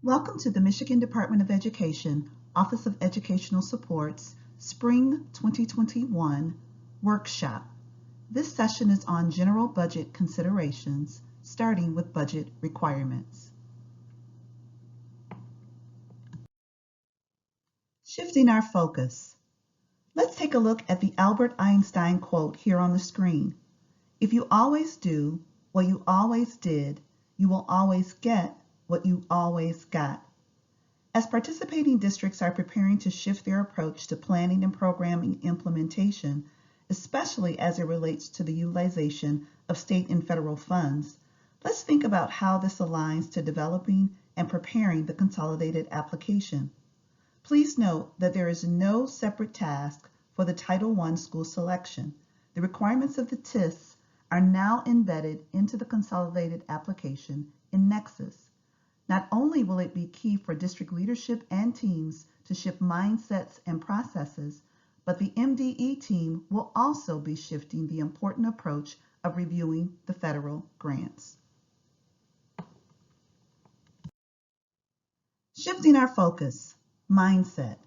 Welcome to the Michigan Department of Education, Office of Educational Support's Spring 2021 Workshop. This session is on general budget considerations, starting with budget requirements. Shifting our focus. Let's take a look at the Albert Einstein quote here on the screen. If you always do what you always did, you will always get what you always got. As participating districts are preparing to shift their approach to planning and programming implementation, especially as it relates to the utilization of state and federal funds, let's think about how this aligns to developing and preparing the consolidated application. Please note that there is no separate task for the Title I school selection. The requirements of the TIS are now embedded into the consolidated application in Nexus. Not only will it be key for district leadership and teams to shift mindsets and processes, but the MDE team will also be shifting the important approach of reviewing the federal grants. Shifting our focus, mindset.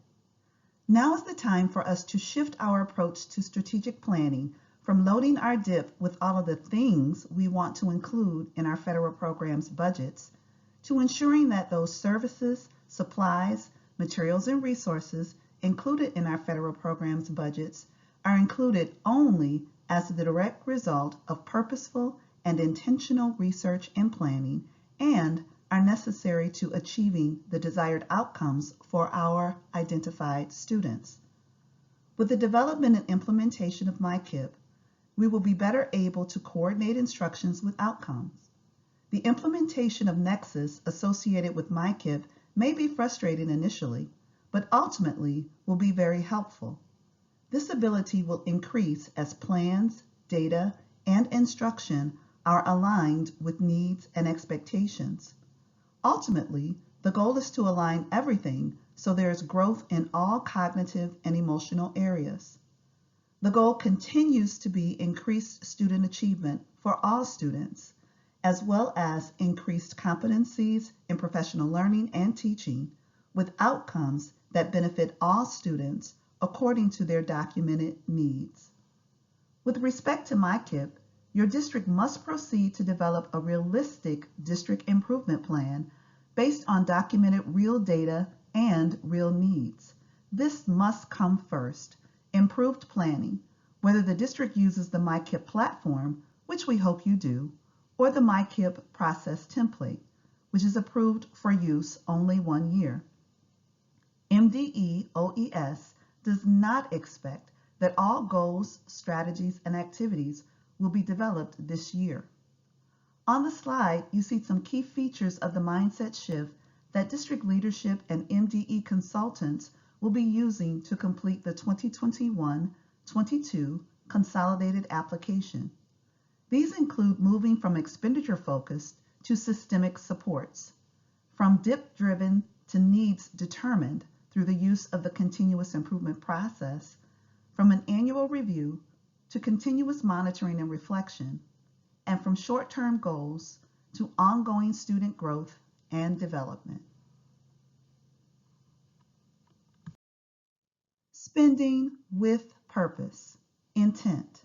Now is the time for us to shift our approach to strategic planning from loading our dip with all of the things we want to include in our federal programs budgets to ensuring that those services, supplies, materials, and resources included in our federal programs budgets are included only as the direct result of purposeful and intentional research and planning and are necessary to achieving the desired outcomes for our identified students. With the development and implementation of MyKIP, we will be better able to coordinate instructions with outcomes. The implementation of Nexus associated with MyKIP may be frustrating initially, but ultimately will be very helpful. This ability will increase as plans, data, and instruction are aligned with needs and expectations. Ultimately, the goal is to align everything so there is growth in all cognitive and emotional areas. The goal continues to be increased student achievement for all students, as well as increased competencies in professional learning and teaching with outcomes that benefit all students according to their documented needs. With respect to MyKIP, your district must proceed to develop a realistic district improvement plan based on documented real data and real needs. This must come first. Improved planning, whether the district uses the MyKIP platform, which we hope you do, or the MyKIP process template, which is approved for use only 1 year. MDE OES does not expect that all goals, strategies, and activities will be developed this year. On the slide, you see some key features of the mindset shift that district leadership and MDE consultants will be using to complete the 2021-22 consolidated application. These include moving from expenditure-focused to systemic supports, from DIP-driven to needs-determined through the use of the continuous improvement process, from an annual review to continuous monitoring and reflection, and from short-term goals to ongoing student growth and development. Spending with purpose, intent.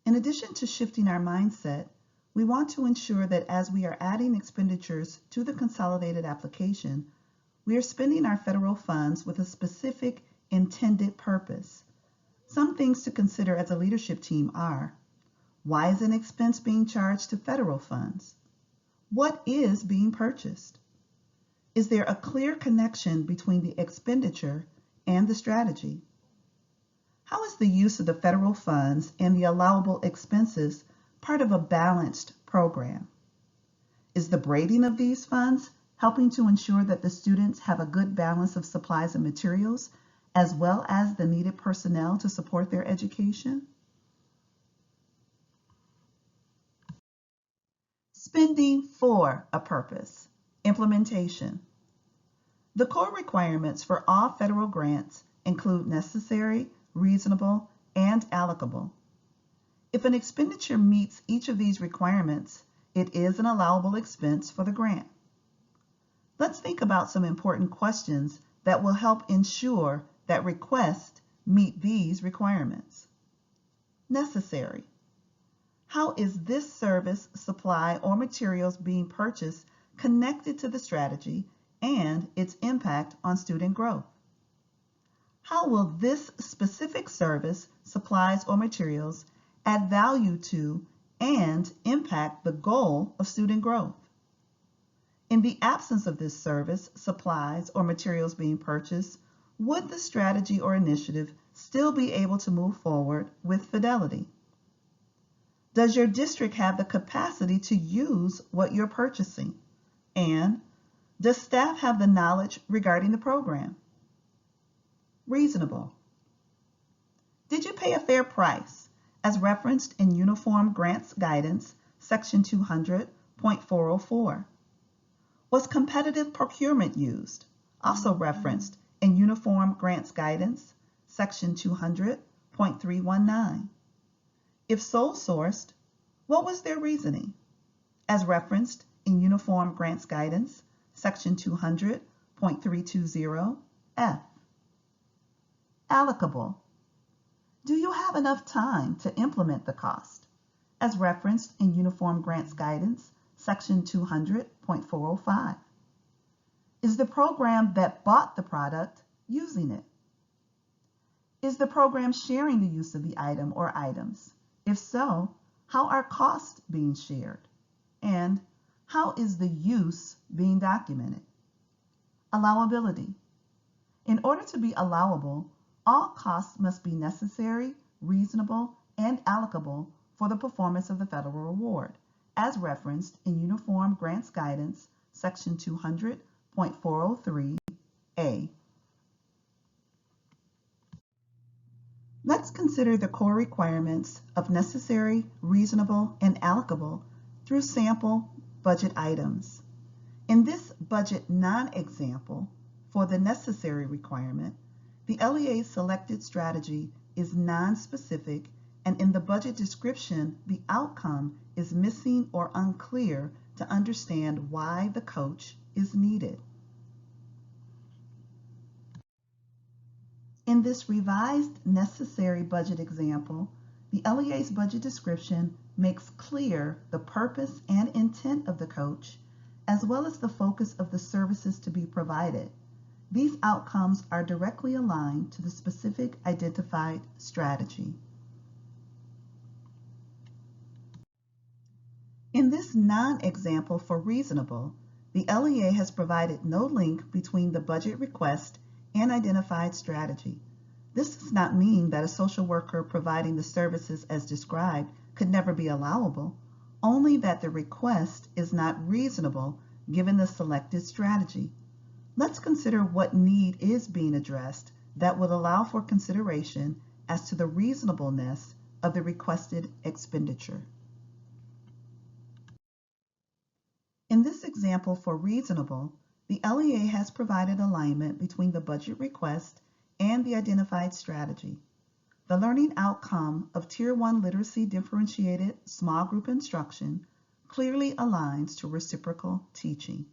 In addition to shifting our mindset, we want to ensure that as we are adding expenditures to the consolidated application, we are spending our federal funds with a specific intended purpose. Some things to consider as a leadership team are: why is an expense being charged to federal funds? What is being purchased? Is there a clear connection between the expenditure and the strategy? How is the use of the federal funds and the allowable expenses part of a balanced program? Is the braiding of these funds helping to ensure that the students have a good balance of supplies and materials, as well as the needed personnel to support their education? Spending for a purpose, implementation. The core requirements for all federal grants include necessary, reasonable, and allocable. If an expenditure meets each of these requirements, it is an allowable expense for the grant. Let's think about some important questions that will help ensure that requests meet these requirements. Necessary. How is this service, supply, or materials being purchased connected to the strategy and its impact on student growth? How will this specific service, supplies, or materials add value to and impact the goal of student growth? In the absence of this service, supplies, or materials being purchased, would the strategy or initiative still be able to move forward with fidelity? Does your district have the capacity to use what you're purchasing? And does staff have the knowledge regarding the program? Reasonable. Did you pay a fair price, as referenced in Uniform Grants Guidance, Section 200.404? Was competitive procurement used, also referenced in Uniform Grants Guidance, Section 200.319? If sole sourced, what was their reasoning, as referenced in Uniform Grants Guidance, Section 200.320F? Allocable. Do you have enough time to implement the cost, as referenced in Uniform Grants Guidance, Section 200.405? Is the program that bought the product using it? Is the program sharing the use of the item or items? If so, how are costs being shared? And how is the use being documented? Allowability. In order to be allowable, all costs must be necessary, reasonable, and allocable for the performance of the federal award, as referenced in Uniform Grants Guidance, Section 200.403A. Let's consider the core requirements of necessary, reasonable, and allocable through sample budget items. In this budget non-example, for the necessary requirement, the LEA's selected strategy is non-specific, and in the budget description, the outcome is missing or unclear to understand why the coach is needed. In this revised necessary budget example, the LEA's budget description makes clear the purpose and intent of the coach, as well as the focus of the services to be provided. These outcomes are directly aligned to the specific identified strategy. In this non-example for reasonable, the LEA has provided no link between the budget request and identified strategy. This does not mean that a social worker providing the services as described could never be allowable, only that the request is not reasonable given the selected strategy. Let's consider what need is being addressed that would allow for consideration as to the reasonableness of the requested expenditure. In this example for reasonable, the LEA has provided alignment between the budget request and the identified strategy. The learning outcome of Tier 1 literacy differentiated small group instruction clearly aligns to reciprocal teaching.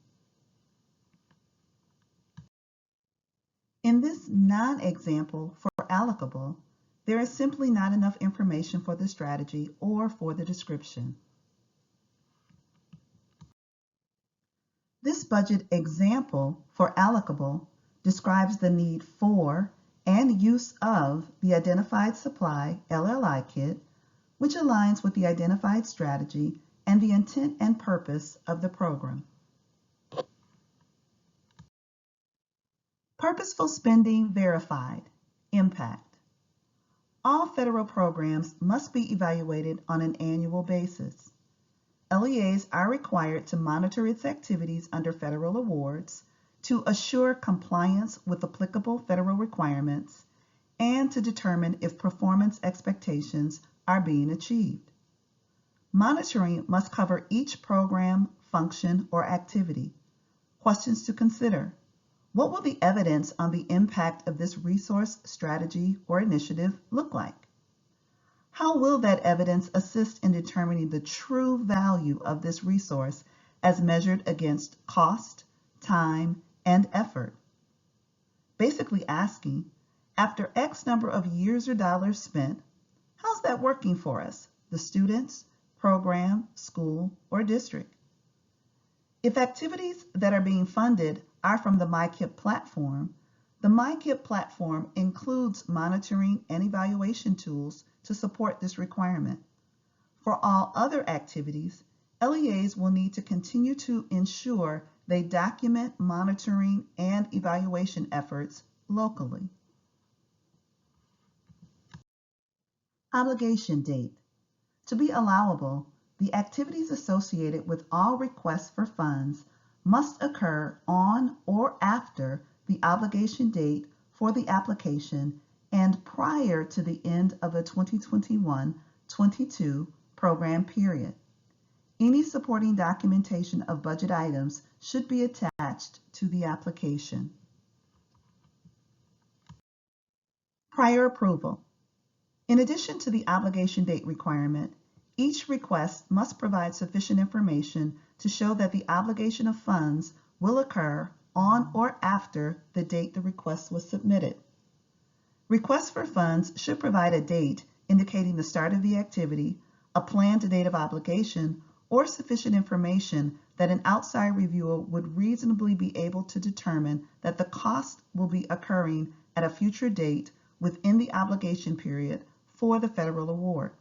In this non-example for allocable, there is simply not enough information for the strategy or for the description. This budget example for allocable describes the need for and use of the identified supply LLI kit, which aligns with the identified strategy and the intent and purpose of the program. Purposeful spending verified. Impact. All federal programs must be evaluated on an annual basis. LEAs are required to monitor its activities under federal awards, to assure compliance with applicable federal requirements, and to determine if performance expectations are being achieved. Monitoring must cover each program, function, or activity. Questions to consider. What will the evidence on the impact of this resource, strategy, or initiative look like? How will that evidence assist in determining the true value of this resource as measured against cost, time, and effort. Basically asking, after X number of years or dollars spent, how's that working for us, the students, program, school, or district? If activities that are being funded are from the MyKIP platform, the MyKIP platform includes monitoring and evaluation tools to support this requirement. For all other activities, LEAs will need to continue to ensure they document monitoring and evaluation efforts locally. Obligation date. To be allowable, the activities associated with all requests for funds must occur on or after the obligation date for the application and prior to the end of the 2021-22 program period. Any supporting documentation of budget items should be attached to the application. Prior approval. In addition to the obligation date requirement, each request must provide sufficient information to show that the obligation of funds will occur on or after the date the request was submitted. Requests for funds should provide a date indicating the start of the activity, a planned date of obligation, or sufficient information that an outside reviewer would reasonably be able to determine that the cost will be occurring at a future date within the obligation period for the federal award.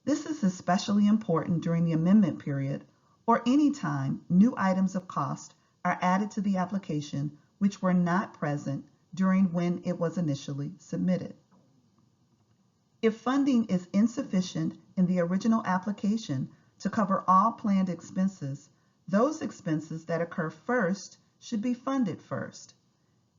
This is especially important during the amendment period or any time new items of cost are added to the application which were not present during when it was initially submitted. If funding is insufficient in the original application to cover all planned expenses, those expenses that occur first should be funded first.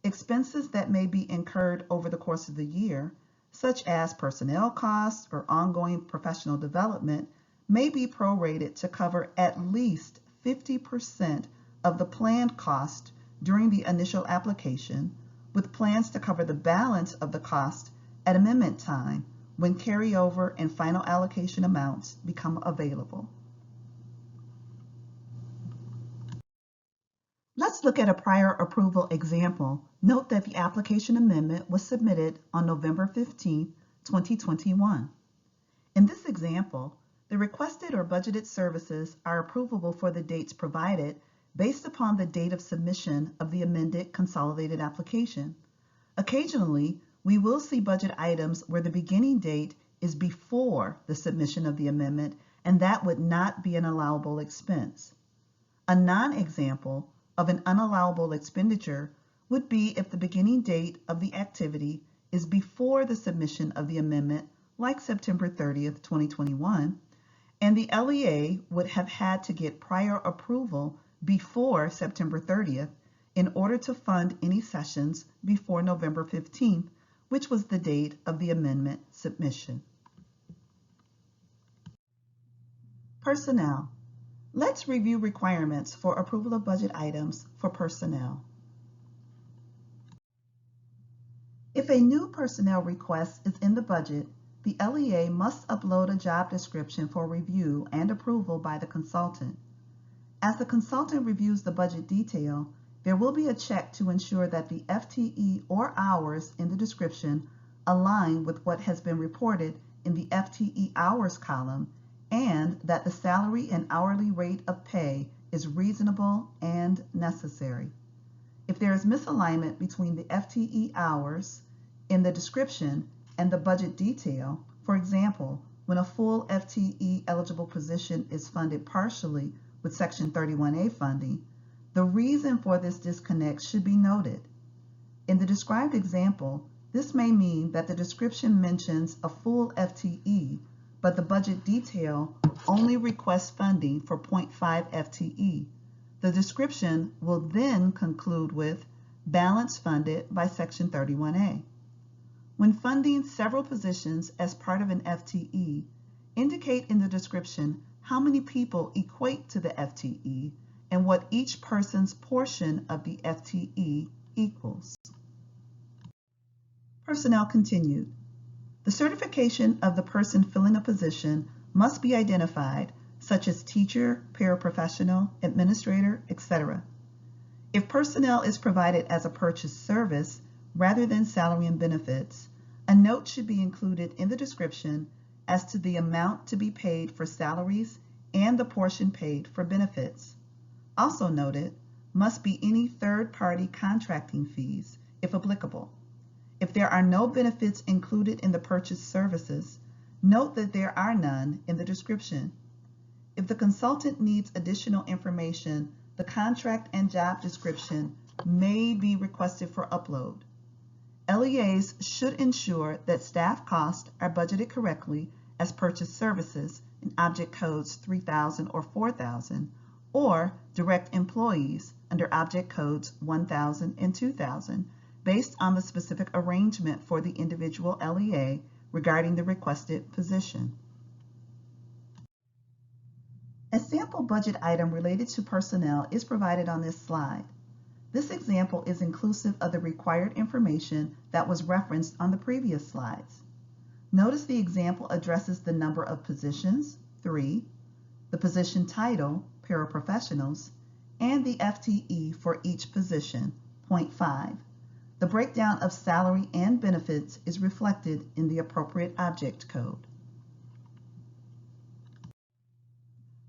Expenses that may be incurred over the course of the year, such as personnel costs or ongoing professional development, may be prorated to cover at least 50% of the planned cost during the initial application, with plans to cover the balance of the cost at amendment time when carryover and final allocation amounts become available. Let's look at a prior approval example. Note that the application amendment was submitted on November 15, 2021. In this example, the requested or budgeted services are approvable for the dates provided based upon the date of submission of the amended consolidated application. Occasionally, we will see budget items where the beginning date is before the submission of the amendment, and that would not be an allowable expense. A non-example of an unallowable expenditure would be if the beginning date of the activity is before the submission of the amendment, like September 30th, 2021, and the LEA would have had to get prior approval before September 30th in order to fund any sessions before November 15th, which was the date of the amendment submission. Personnel. Let's review requirements for approval of budget items for personnel. If a new personnel request is in the budget, the LEA must upload a job description for review and approval by the consultant. As the consultant reviews the budget detail, there will be a check to ensure that the FTE or hours in the description align with what has been reported in the FTE hours column, and that the salary and hourly rate of pay is reasonable and necessary. If there is misalignment between the FTE hours in the description and the budget detail, for example, when a full FTE eligible position is funded partially with Section 31A funding, the reason for this disconnect should be noted. In the described example, this may mean that the description mentions a full FTE, but the budget detail only requests funding for 0.5 FTE. The description will then conclude with balance funded by Section 31A. When funding several positions as part of an FTE, indicate in the description how many people equate to the FTE and what each person's portion of the FTE equals. Personnel continued. The certification of the person filling a position must be identified, such as teacher, paraprofessional, administrator, etc. If personnel is provided as a purchased service rather than salary and benefits, a note should be included in the description as to the amount to be paid for salaries and the portion paid for benefits. Also noted must be any third-party contracting fees, if applicable. If there are no benefits included in the purchased services, note that there are none in the description. If the consultant needs additional information, the contract and job description may be requested for upload. LEAs should ensure that staff costs are budgeted correctly as purchased services in object codes 3000 or 4000, or direct employees under object codes 1000 and 2000, based on the specific arrangement for the individual LEA regarding the requested position. A sample budget item related to personnel is provided on this slide. This example is inclusive of the required information that was referenced on the previous slides. Notice the example addresses the number of positions, 3, the position title, paraprofessionals, and the FTE for each position, 0.5. The breakdown of salary and benefits is reflected in the appropriate object code.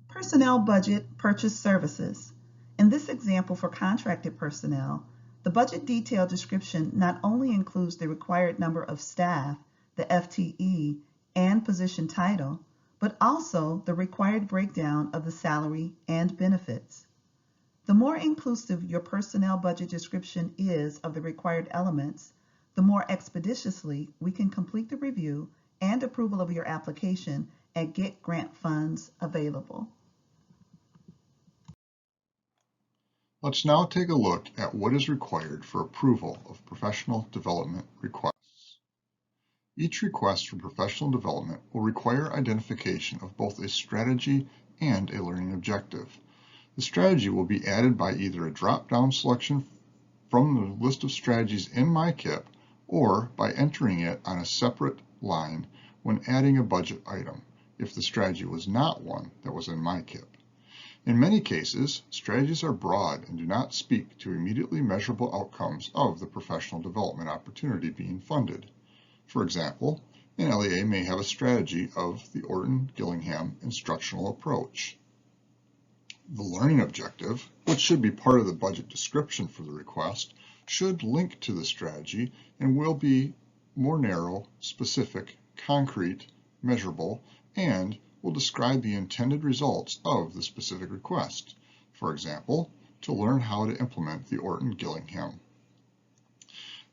Personnel budget purchase services. In this example for contracted personnel, the budget detail description not only includes the required number of staff, the FTE, and position title, but also the required breakdown of the salary and benefits. The more inclusive your personnel budget description is of the required elements, the more expeditiously we can complete the review and approval of your application and get grant funds available. Let's now take a look at what is required for approval of professional development requests. Each request for professional development will require identification of both a strategy and a learning objective. The strategy will be added by either a drop-down selection from the list of strategies in MyKIP or by entering it on a separate line when adding a budget item, if the strategy was not one that was in MyKIP. In many cases, strategies are broad and do not speak to immediately measurable outcomes of the professional development opportunity being funded. For example, an LEA may have a strategy of the Orton-Gillingham instructional approach. The learning objective, which should be part of the budget description for the request, should link to the strategy and will be more narrow, specific, concrete, measurable, and will describe the intended results of the specific request. For example, to learn how to implement the Orton-Gillingham.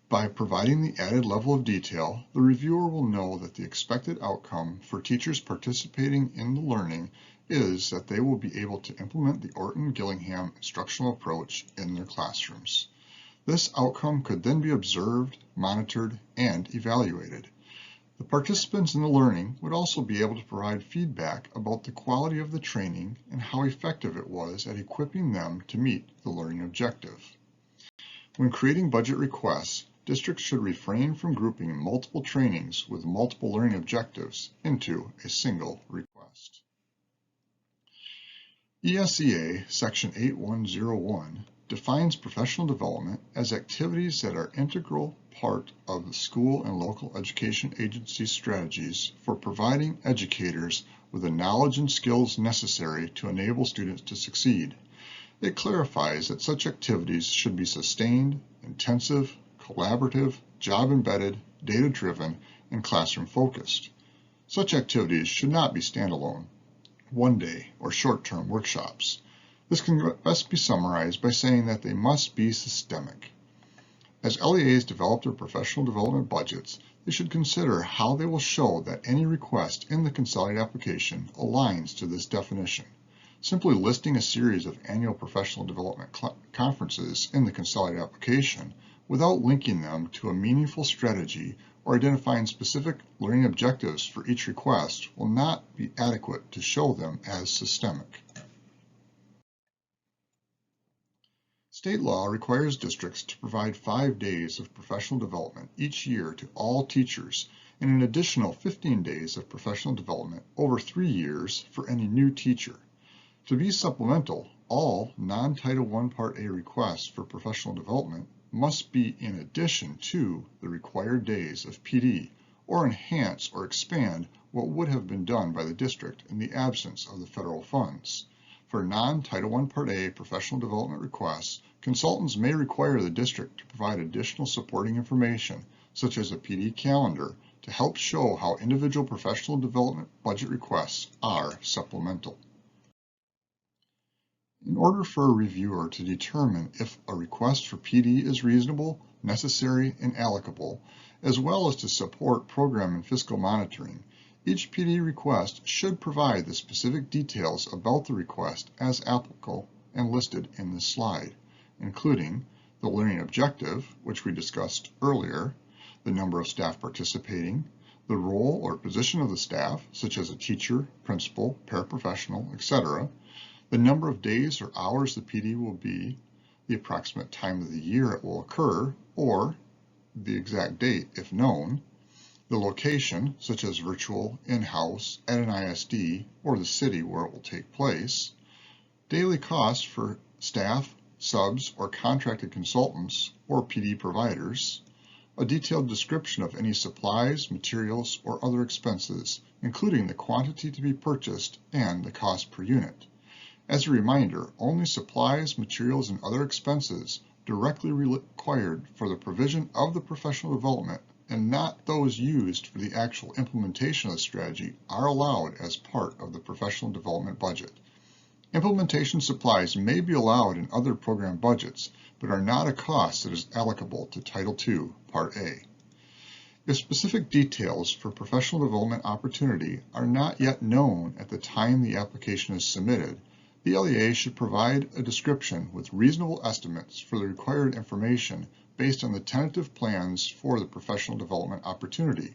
By providing the added level of detail, the reviewer will know that the expected outcome for teachers participating in the learning is that they will be able to implement the Orton-Gillingham instructional approach in their classrooms. This outcome could then be observed, monitored, and evaluated. The participants in the learning would also be able to provide feedback about the quality of the training and how effective it was at equipping them to meet the learning objective. When creating budget requests, districts should refrain from grouping multiple trainings with multiple learning objectives into a single request. ESEA Section 8101 defines professional development as activities that are integral part of the school and local education agency strategies for providing educators with the knowledge and skills necessary to enable students to succeed. It clarifies that such activities should be sustained, intensive, collaborative, job-embedded, data-driven, and classroom-focused. Such activities should not be standalone, one-day, or short-term workshops. This can best be summarized by saying that they must be systemic. As LEAs develop their professional development budgets, they should consider how they will show that any request in the consolidated application aligns to this definition. Simply listing a series of annual professional development conferences in the consolidated application without linking them to a meaningful strategy or identifying specific learning objectives for each request will not be adequate to show them as systemic. State law requires districts to provide 5 days of professional development each year to all teachers and an additional 15 days of professional development over 3 years for any new teacher. To be supplemental, All non-Title I Part A requests for professional development must be in addition to the required days of PD or enhance or expand what would have been done by the district in the absence of the federal funds. For non-Title I Part A professional development requests, consultants may require the district to provide additional supporting information, such as a PD calendar, to help show how individual professional development budget requests are supplemental. In order for a reviewer to determine if a request for PD is reasonable, necessary, and allocable, as well as to support program and fiscal monitoring, each PD request should provide the specific details about the request as applicable and listed in this slide, including the learning objective, which we discussed earlier, the number of staff participating, the role or position of the staff, such as a teacher, principal, paraprofessional, etc., the number of days or hours the PD will be, the approximate time of the year it will occur, or the exact date if known, the location, such as virtual, in-house, at an ISD, or the city where it will take place, daily costs for staff, subs, or contracted consultants, or PD providers, a detailed description of any supplies, materials, or other expenses, including the quantity to be purchased and the cost per unit. As a reminder, only supplies, materials, and other expenses directly required for the provision of the professional development and not those used for the actual implementation of the strategy are allowed as part of the professional development budget. Implementation supplies may be allowed in other program budgets, but are not a cost that is allocable to Title II, Part A. If specific details for professional development opportunity are not yet known at the time the application is submitted, the LEA should provide a description with reasonable estimates for the required information based on the tentative plans for the professional development opportunity.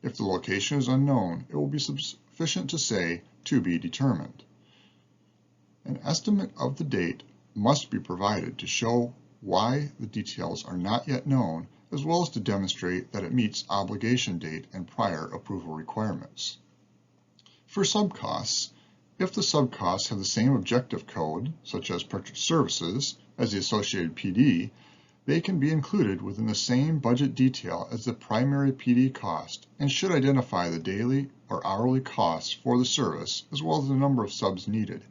If the location is unknown, it will be sufficient to say, to be determined. An estimate of the date must be provided to show why the details are not yet known, as well as to demonstrate that it meets obligation date and prior approval requirements. For subcosts, if the subcosts have the same objective code, such as purchase services, as the associated PD, they can be included within the same budget detail as the primary PD cost and should identify the daily or hourly costs for the service as well as the number of subs needed.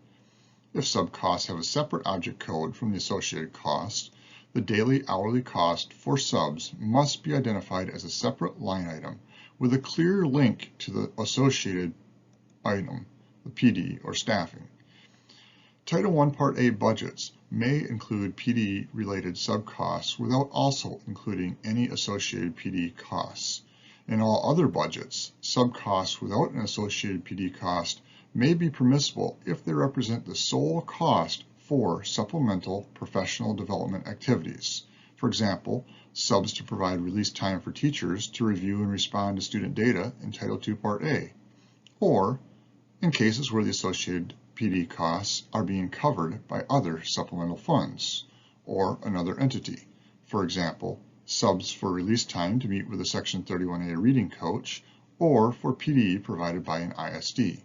If subcosts have a separate object code from the associated cost, the daily hourly cost for subs must be identified as a separate line item with a clear link to the associated item, the PD or staffing. Title I Part A budgets may include PD-related subcosts without also including any associated PD costs. In all other budgets, subcosts without an associated PD cost may be permissible if they represent the sole cost for supplemental professional development activities. For example, subs to provide release time for teachers to review and respond to student data in Title II Part A, or in cases where the associated PD costs are being covered by other supplemental funds or another entity. For example, subs for release time to meet with a Section 31A reading coach or for PD provided by an ISD.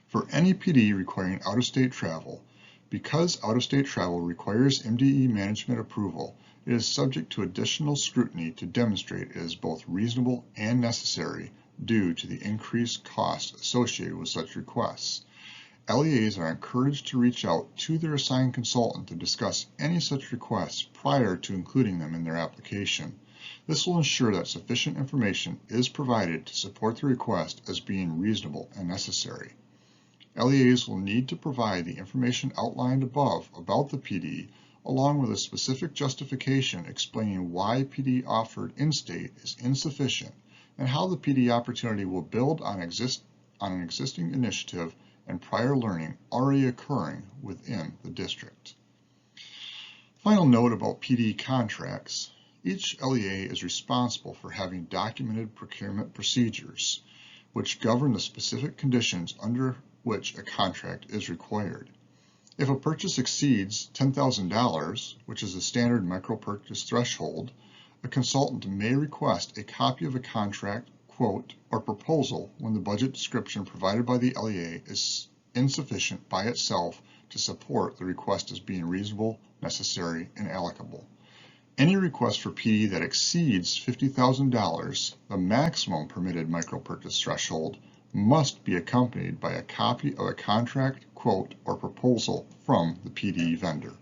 For any PD requiring out-of-state travel, because out-of-state travel requires MDE management approval, it is subject to additional scrutiny to demonstrate it is both reasonable and necessary due to the increased cost associated with such requests. LEAs are encouraged to reach out to their assigned consultant to discuss any such requests prior to including them in their application. This will ensure that sufficient information is provided to support the request as being reasonable and necessary. LEAs will need to provide the information outlined above about the PD, along with a specific justification explaining why PD offered in-state is insufficient and how the PD opportunity will build on an existing initiative and prior learning already occurring within the district. Final note about Pde contracts. Each LEA is responsible for having documented procurement procedures, which govern the specific conditions under which a contract is required. If a purchase exceeds $10,000, which is the standard micro-purchase threshold, a consultant may request a copy of a contract, quote, or proposal when the budget description provided by the LEA is insufficient by itself to support the request as being reasonable, necessary, and allocable. Any request for Pde that exceeds $50,000, the maximum permitted micropurchase threshold, must be accompanied by a copy of a contract, quote, or proposal from the Pde vendor.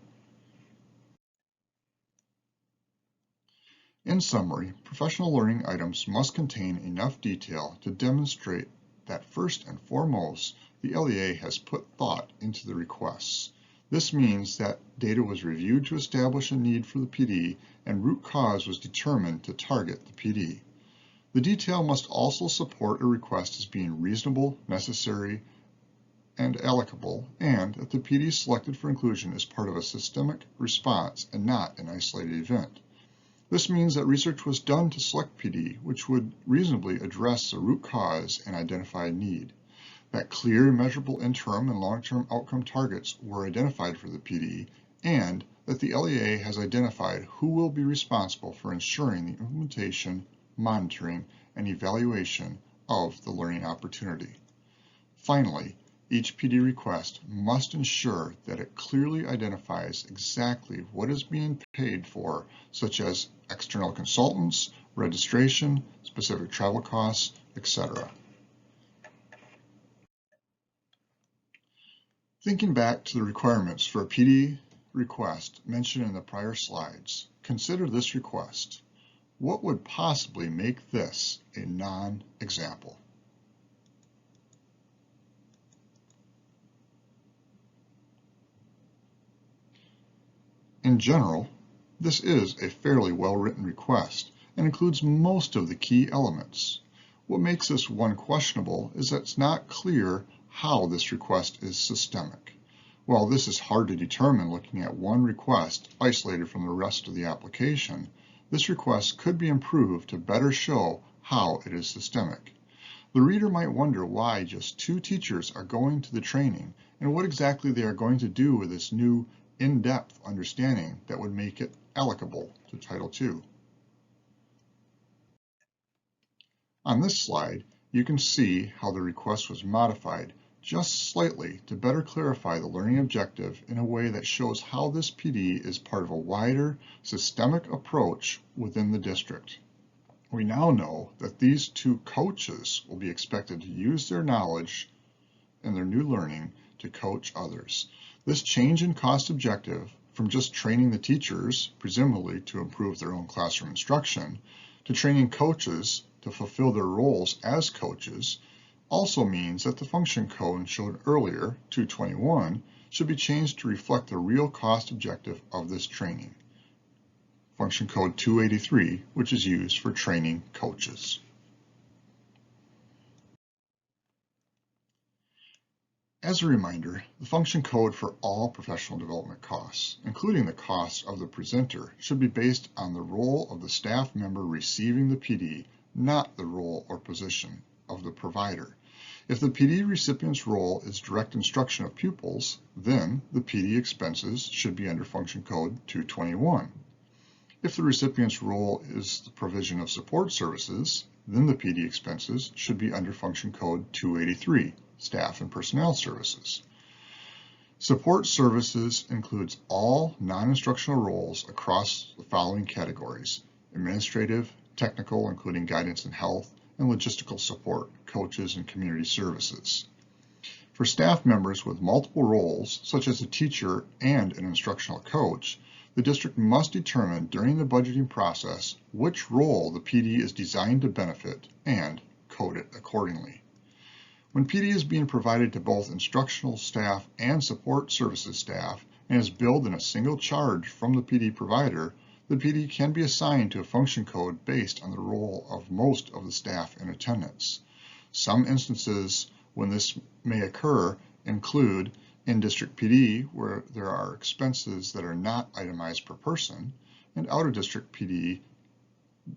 In summary, professional learning items must contain enough detail to demonstrate that first and foremost, the LEA has put thought into the requests. This means that data was reviewed to establish a need for the Pde and root cause was determined to target the Pde. The detail must also support a request as being reasonable, necessary, and allocable, and that the Pde selected for inclusion is part of a systemic response and not an isolated event. This means that research was done to select Pde, which would reasonably address the root cause and identified need. That clear, measurable interim and long-term outcome targets were identified for the Pde, and that the LEA has identified who will be responsible for ensuring the implementation, monitoring, and evaluation of the learning opportunity. Finally, each Pde request must ensure that it clearly identifies exactly what is being paid for, such as external consultants, registration, specific travel costs, etc. Thinking back to the requirements for a Pde request mentioned in the prior slides, consider this request. What would possibly make this a non-example? In general, this is a fairly well-written request and includes most of the key elements. What makes this one questionable is that it's not clear how this request is systemic. While this is hard to determine looking at one request isolated from the rest of the application, this request could be improved to better show how it is systemic. The reader might wonder why just 2 teachers are going to the training and what exactly they are going to do with this new in-depth understanding that would make it applicable to Title II. On this slide, you can see how the request was modified just slightly to better clarify the learning objective in a way that shows how this Pde is part of a wider, systemic approach within the district. We now know that these 2 coaches will be expected to use their knowledge and their new learning to coach others. This change in cost objective from just training the teachers, presumably to improve their own classroom instruction, to training coaches to fulfill their roles as coaches, also means that the function code shown earlier, 221, should be changed to reflect the real cost objective of this training. Function code 283, which is used for training coaches. As a reminder, the function code for all professional development costs, including the costs of the presenter, should be based on the role of the staff member receiving the Pde, not the role or position of the provider. If the Pde recipient's role is direct instruction of pupils, then the Pde expenses should be under function code 221. If the recipient's role is the provision of support services, then the Pde expenses should be under function code 283. Staff and personnel services. Support services includes all non-instructional roles across the following categories: administrative, technical, including guidance and health, and logistical support, coaches, and community services. For staff members with multiple roles, such as a teacher and an instructional coach, the district must determine during the budgeting process which role the Pde is designed to benefit and code it accordingly. When Pde is being provided to both instructional staff and support services staff and is billed in a single charge from the Pde provider, the Pde can be assigned to a function code based on the role of most of the staff in attendance. Some instances when this may occur include in-district Pde, where there are expenses that are not itemized per person, and out-of-district Pde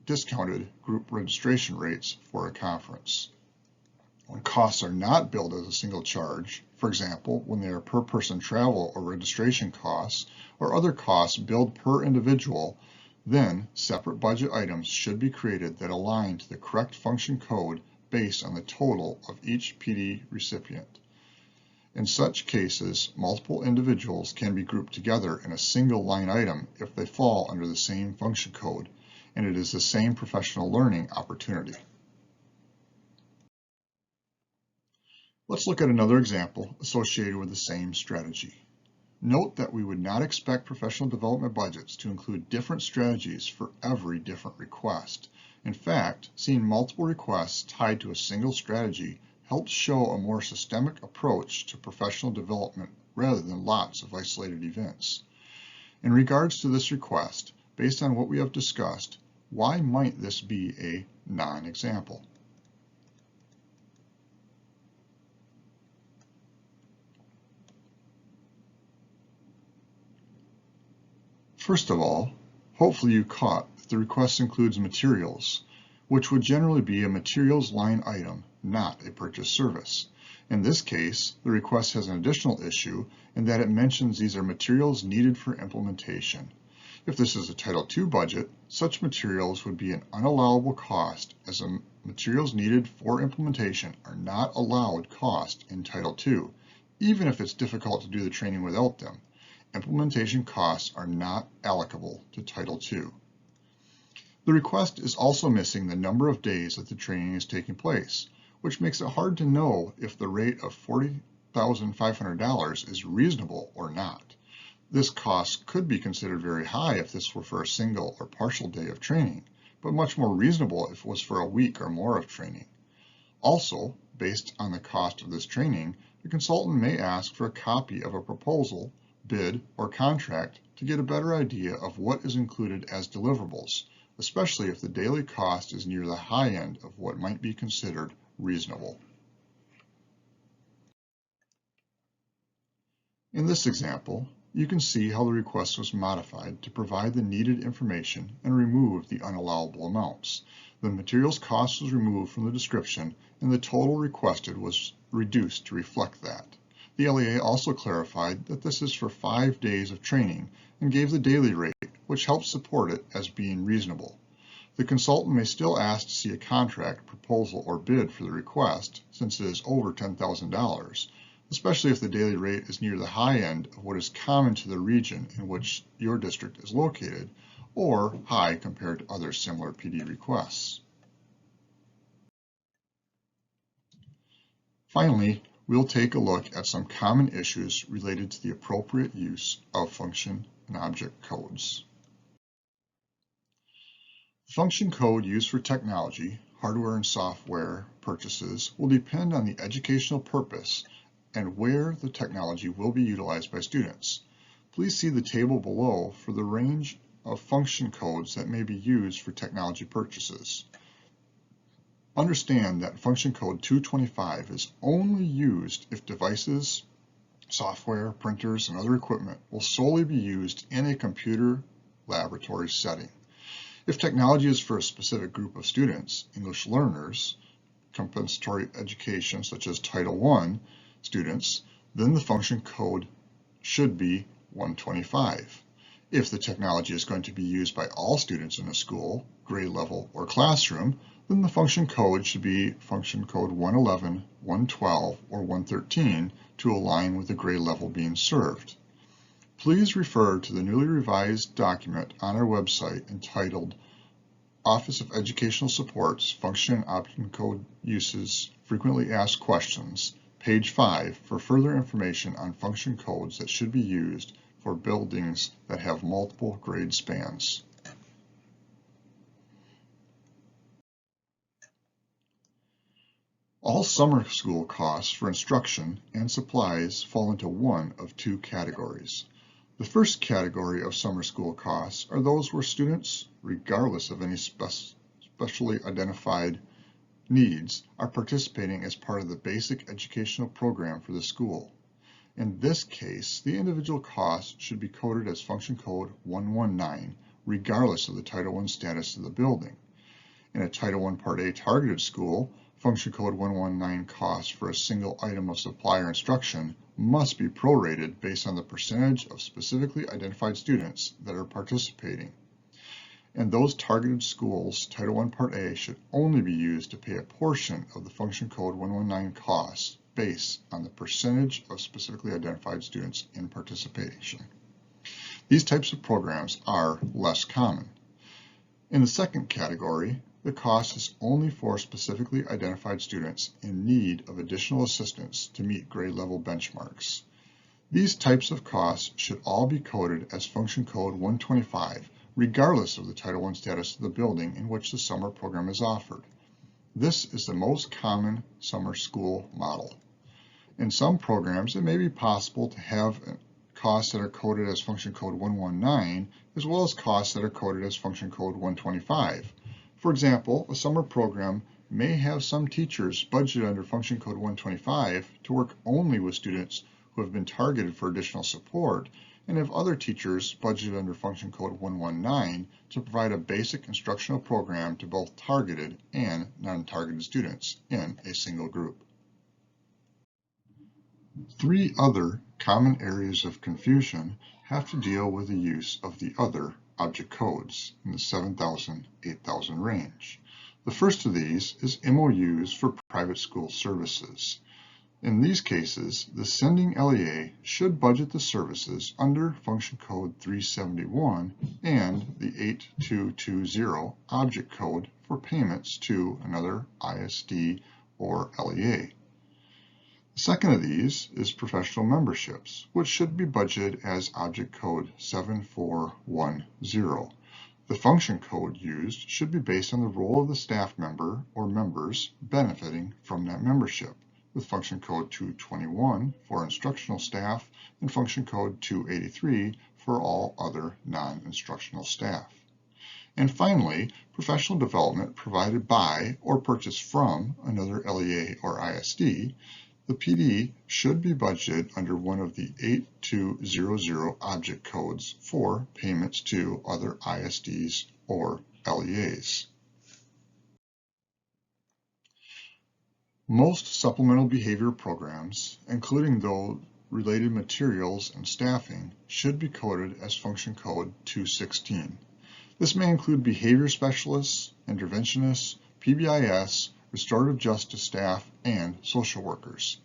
discounted group registration rates for a conference. When costs are not billed as a single charge, for example, when they are per person travel or registration costs or other costs billed per individual, then separate budget items should be created that align to the correct function code based on the total of each Pde recipient. In such cases, multiple individuals can be grouped together in a single line item if they fall under the same function code, and it is the same professional learning opportunity. Let's look at another example associated with the same strategy. Note that we would not expect professional development budgets to include different strategies for every different request. In fact, seeing multiple requests tied to a single strategy helps show a more systemic approach to professional development rather than lots of isolated events. In regards to this request, based on what we have discussed, why might this be a non-example? First of all, hopefully you caught that the request includes materials, which would generally be a materials line item, not a purchase service. In this case, the request has an additional issue in that it mentions these are materials needed for implementation. If this is a Title II budget, such materials would be an unallowable cost, as the materials needed for implementation are not allowed cost in Title II, even if it's difficult to do the training without them. Implementation costs are not allocable to Title II. The request is also missing the number of days that the training is taking place, which makes it hard to know if the rate of $40,500 is reasonable or not. This cost could be considered very high if this were for a single or partial day of training, but much more reasonable if it was for a week or more of training. Also, based on the cost of this training, the consultant may ask for a copy of a proposal, bid, or contract to get a better idea of what is included as deliverables, especially if the daily cost is near the high end of what might be considered reasonable. In this example, you can see how the request was modified to provide the needed information and remove the unallowable amounts. The materials cost was removed from the description, and the total requested was reduced to reflect that. The LEA also clarified that this is for 5 days of training and gave the daily rate, which helps support it as being reasonable. The consultant may still ask to see a contract, proposal, or bid for the request, since it is over $10,000, especially if the daily rate is near the high end of what is common to the region in which your district is located, or high compared to other similar PD requests. Finally, we'll take a look at some common issues related to the appropriate use of function and object codes. The function code used for technology, hardware and software purchases will depend on the educational purpose and where the technology will be utilized by students. Please see the table below for the range of function codes that may be used for technology purchases. Understand that function code 225 is only used if devices, software, printers, and other equipment will solely be used in a computer laboratory setting. If technology is for a specific group of students, English learners, compensatory education such as Title I students, then the function code should be 125. If the technology is going to be used by all students in a school, grade level, or classroom, then the function code should be function code 111, 112, or 113 to align with the grade level being served. Please refer to the newly revised document on our website entitled Office of Educational Support's Function and Object Code Uses Frequently Asked Questions, page 5, for further information on function codes that should be used for buildings that have multiple grade spans. All summer school costs for instruction and supplies fall into one of two categories. The first category of summer school costs are those where students, regardless of any specially identified needs, are participating as part of the basic educational program for the school. In this case, the individual costs should be coded as function code 119, regardless of the Title I status of the building. In a Title I Part A targeted school, function code 119 costs for a single item of supply or instruction must be prorated based on the percentage of specifically identified students that are participating. In those targeted schools, Title I Part A should only be used to pay a portion of the function code 119 costs based on the percentage of specifically identified students in participation. These types of programs are less common. In the second category, the cost is only for specifically identified students in need of additional assistance to meet grade level benchmarks. These types of costs should all be coded as Function Code 125, regardless of the Title I status of the building in which the summer program is offered. This is the most common summer school model. In some programs, it may be possible to have costs that are coded as Function Code 119, as well as costs that are coded as Function Code 125. For example, a summer program may have some teachers budgeted under Function Code 125 to work only with students who have been targeted for additional support, and have other teachers budgeted under Function Code 119 to provide a basic instructional program to both targeted and non-targeted students in a single group. Three other common areas of confusion have to deal with the use of the other object codes in the 7,000, 8,000 range. The first of these is MOUs for private school services. In these cases, the sending LEA should budget the services under Function Code 371 and the 8220 object code for payments to another ISD or LEA. The second of these is professional memberships, which should be budgeted as object code 7410. The function code used should be based on the role of the staff member or members benefiting from that membership, with Function Code 221 for instructional staff and Function Code 283 for all other non-instructional staff. And finally, professional development provided by or purchased from another LEA or ISD, the PD should be budgeted under one of the 8200 object codes for payments to other ISDs or LEAs. Most supplemental behavior programs, including those related materials and staffing, should be coded as Function Code 216. This may include behavior specialists, interventionists, PBIS, restorative justice staff, and social workers.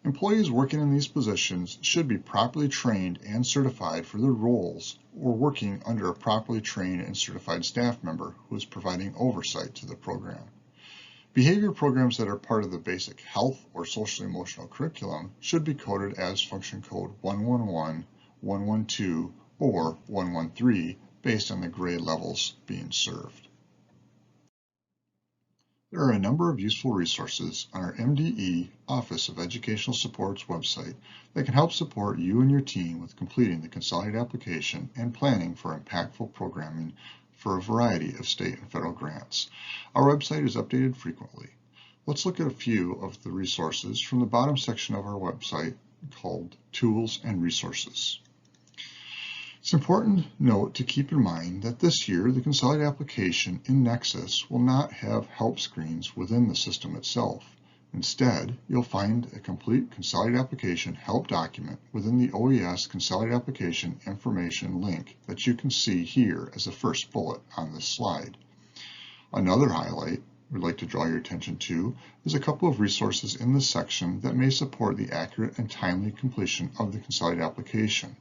Employees working in these positions should be properly trained and certified for their roles or working under a properly trained and certified staff member who is providing oversight to the program. Behavior programs that are part of the basic health or social emotional curriculum should be coded as Function Code 111, 112, or 113 based on the grade levels being served. There are a number of useful resources on our MDE Office of Educational Support's website that can help support you and your team with completing the consolidated application and planning for impactful programming for a variety of state and federal grants. Our website is updated frequently. Let's look at a few of the resources from the bottom section of our website called Tools and Resources. It's important note to keep in mind that this year the consolidated application in Nexus will not have help screens within the system itself. Instead, you'll find a complete consolidated application help document within the OES consolidated application information link that you can see here as the first bullet on this slide. Another highlight we'd like to draw your attention to is a couple of resources in this section that may support the accurate and timely completion of the consolidated application.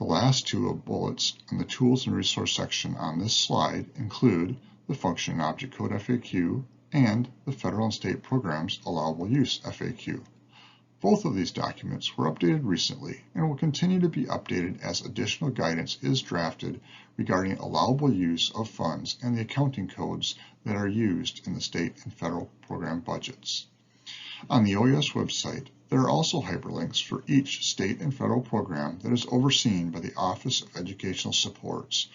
The last two bullets in the Tools and Resource section on this slide include the Function and Object Code FAQ and the Federal and State Programs Allowable Use FAQ. Both of these documents were updated recently and will continue to be updated as additional guidance is drafted regarding allowable use of funds and the accounting codes that are used in the state and federal program budgets. On the OES website, there are also hyperlinks for each state and federal program that is overseen by the Office of Educational Supports.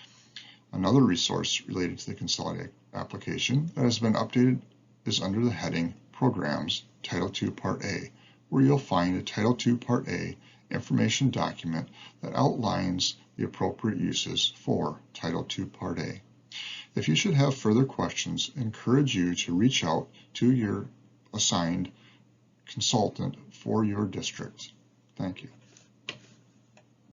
Another resource related to the consolidated application that has been updated is under the heading Programs, Title II Part A, where you'll find a Title II Part A information document that outlines the appropriate uses for Title II Part A. If you should have further questions, I encourage you to reach out to your assigned consultant for your district. Thank you.